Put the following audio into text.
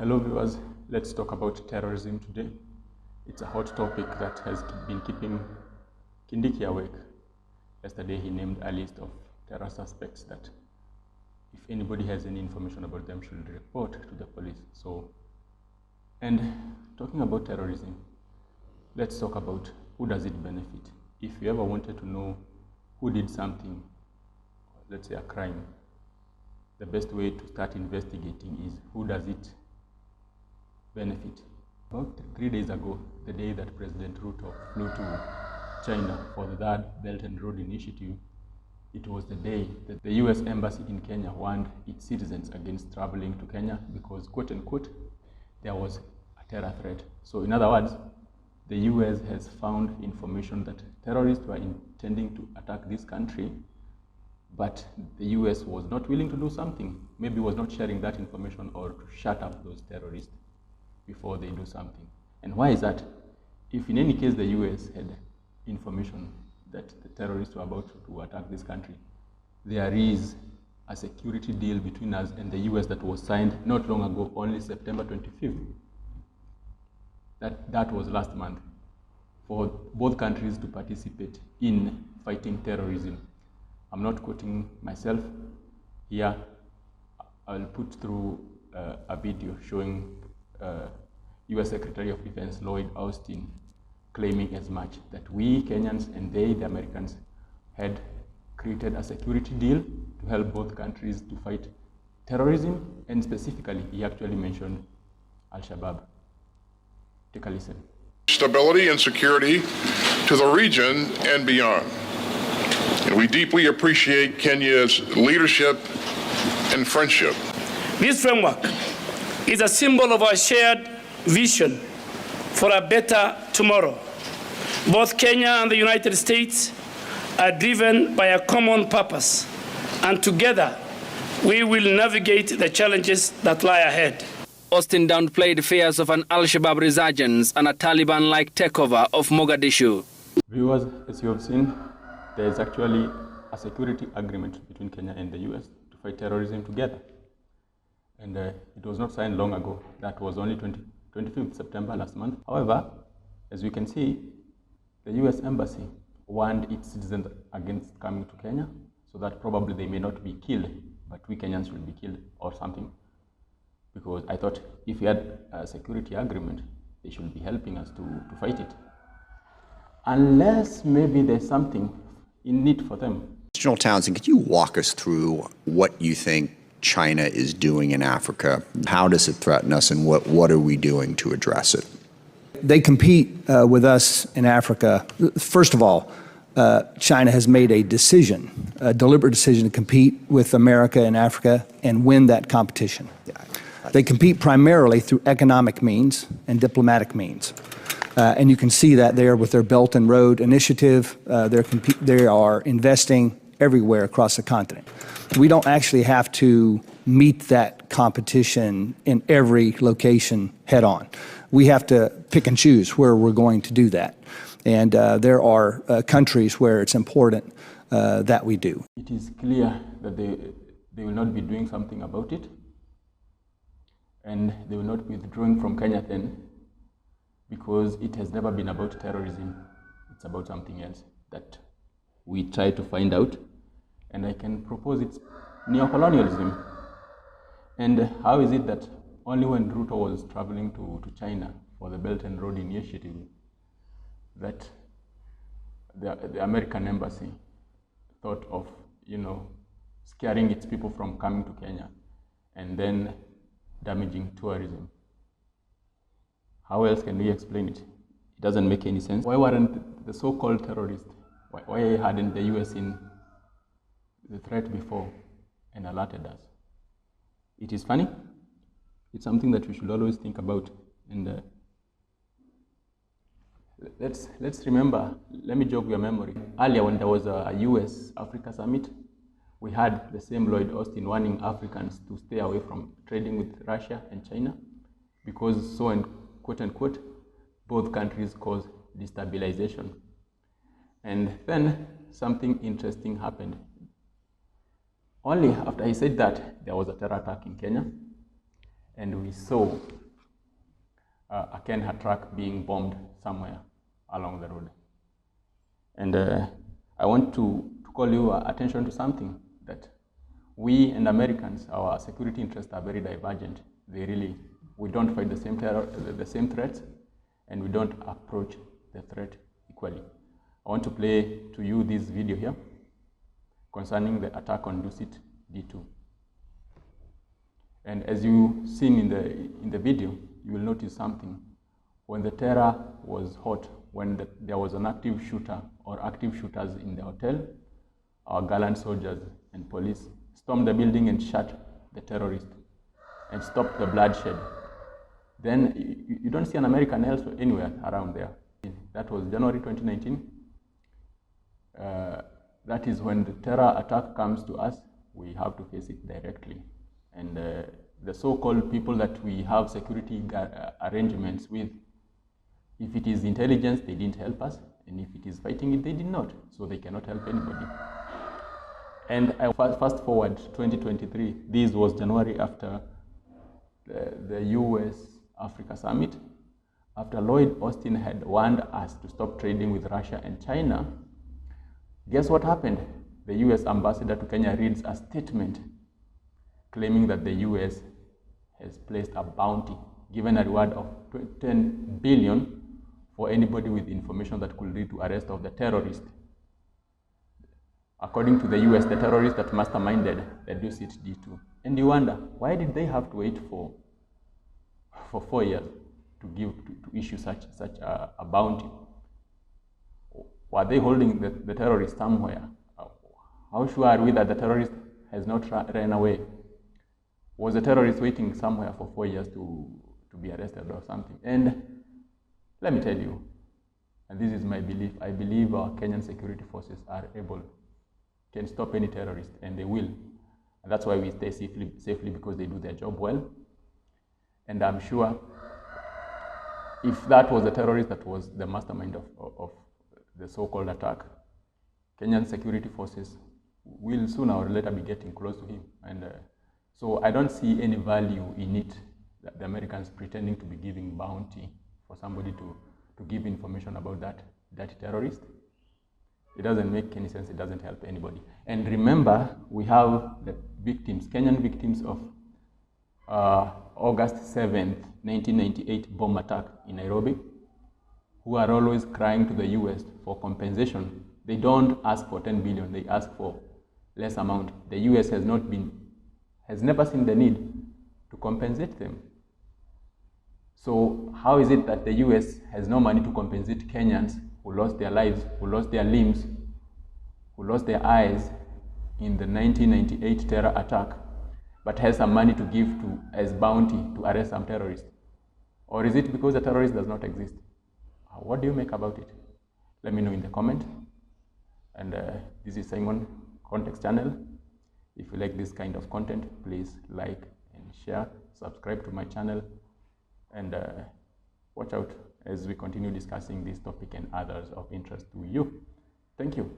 Hello viewers, let's talk about terrorism today. It's a hot topic that has been keeping Kindiki awake. Yesterday he named a list of terror suspects that if anybody has any information about them should report to the police. And talking about terrorism, let's talk about who does it benefit. If you ever wanted to know who did something, let's say a crime, the best way to start investigating is who does it benefit. About 3 days ago, the day that President Ruto flew to China for the Third Belt and Road Initiative, it was the day that the US Embassy in Kenya warned its citizens against traveling to Kenya because, quote unquote, there was a terror threat. So in other words, the US has found information that terrorists were intending to attack this country, but the US was not willing to do something. Maybe was not sharing that information or to shut up those terrorists before they do something. And why is that? If in any case the US had information that the terrorists were about to attack this country, there is a security deal between us and the US that was signed not long ago, only September 25th. That was last month, for both countries to participate in fighting terrorism. I'm not quoting myself here. I'll put through a video showing US Secretary of Defense Lloyd Austin claiming as much, that we Kenyans and they, the Americans, had created a security deal to help both countries to fight terrorism, and specifically, he actually mentioned Al-Shabaab. Take a listen. Stability and security to the region and beyond. And we deeply appreciate Kenya's leadership and friendship. This framework is a symbol of our shared vision for a better tomorrow. Both Kenya and the United States are driven by a common purpose, and together we will navigate the challenges that lie ahead. Austin downplayed fears of an Al-Shabaab resurgence and a Taliban-like takeover of Mogadishu. Viewers, as you have seen, there is actually a security agreement between Kenya and the US to fight terrorism together. And it was not signed long ago. That was only 25th September last month. However, as we can see, the US Embassy warned its citizens against coming to Kenya, so that probably they may not be killed, but we Kenyans will be killed or something. Because I thought if we had a security agreement, they should be helping us to fight it. Unless maybe there's something in it for them. General Townsend, could you walk us through what you think China is doing in Africa? How does it threaten us, and what are we doing to address it? They compete with us in Africa. First of all, China has made a decision, a deliberate decision to compete with America in Africa and win that competition. They compete primarily through economic means and diplomatic means. And you can see that there with their Belt and Road Initiative. They are investing everywhere across the continent. We don't actually have to meet that competition in every location head on. We have to pick and choose where we're going to do that. And there are countries where it's important that we do. It is clear that they will not be doing something about it, and they will not be withdrawing from Kenya then, because it has never been about terrorism. It's about something else that we try to find out, and I can propose it's neocolonialism. And how is it that only when Ruto was traveling to China for the Belt and Road Initiative that the American embassy thought of, scaring its people from coming to Kenya and then damaging tourism? How else can we explain it? It doesn't make any sense. Why weren't the so-called terrorists, why hadn't the US seen the threat before and alerted us? It is funny. It's something that we should always think about. And let's remember, let me jog your memory. Earlier when there was a US Africa summit, we had the same Lloyd Austin warning Africans to stay away from trading with Russia and China because so, and quote unquote, both countries cause destabilization. And then something interesting happened. Only after he said that, there was a terror attack in Kenya. and we saw a Kenha truck being bombed somewhere along the road. And I want to call your attention to something, that we and Americans, our security interests are very divergent. We don't fight the same threats, and we don't approach the threat equally. I want to play to you this video here concerning the attack on Dusit D2. And as you've seen in the video, you will notice something. When the terror was hot, when there was an active shooter or active shooters in the hotel, our gallant soldiers and police stormed the building and shot the terrorist and stopped the bloodshed. Then you don't see an American elsewhere anywhere around there. That was January 2019. That is when the terror attack comes to us, we have to face it directly. And the so-called people that we have security arrangements with, if it is intelligence, they didn't help us. And if it is fighting it, they did not. So they cannot help anybody. And I fast forward 2023. This was January after the US Africa Summit. After Lloyd Austin had warned us to stop trading with Russia and China, guess what happened? The US ambassador to Kenya reads a statement claiming that the US has placed a bounty, given a reward of 10 billion for anybody with information that could lead to arrest of the terrorist. According to the US, the terrorist that masterminded the Dusit D2. And you wonder, why did they have to wait for 4 years to issue such a bounty? Were they holding the terrorist somewhere? How sure are we that the terrorist has not ran away? Was the terrorist waiting somewhere for 4 years to be arrested or something? And let me tell you, and this is my belief, I believe our Kenyan security forces can stop any terrorist, and they will. And that's why we stay safely, because they do their job well. And I'm sure if that was the terrorist that was the mastermind of the so-called attack, Kenyan security forces will sooner or later be getting close to him. And so I don't see any value in it, that the Americans pretending to be giving bounty for somebody to give information about that terrorist. It doesn't make any sense. It doesn't help anybody. And remember, we have the victims, Kenyan victims of August 7th, 1998 bomb attack in Nairobi, who are always crying to the US for compensation. They don't ask for 10 billion, they ask for less amount. The US has never seen the need to compensate them. So how is it that the US has no money to compensate Kenyans who lost their lives, who lost their limbs, who lost their eyes in the 1998 terror attack, but has some money to give as bounty to arrest some terrorists? Or is it because the terrorist does not exist? What do you make about it? Let me know in the comment. And this is Simon Context Channel. If you like this kind of content, please like and share, subscribe to my channel, and watch out as we continue discussing this topic and others of interest to you. Thank you.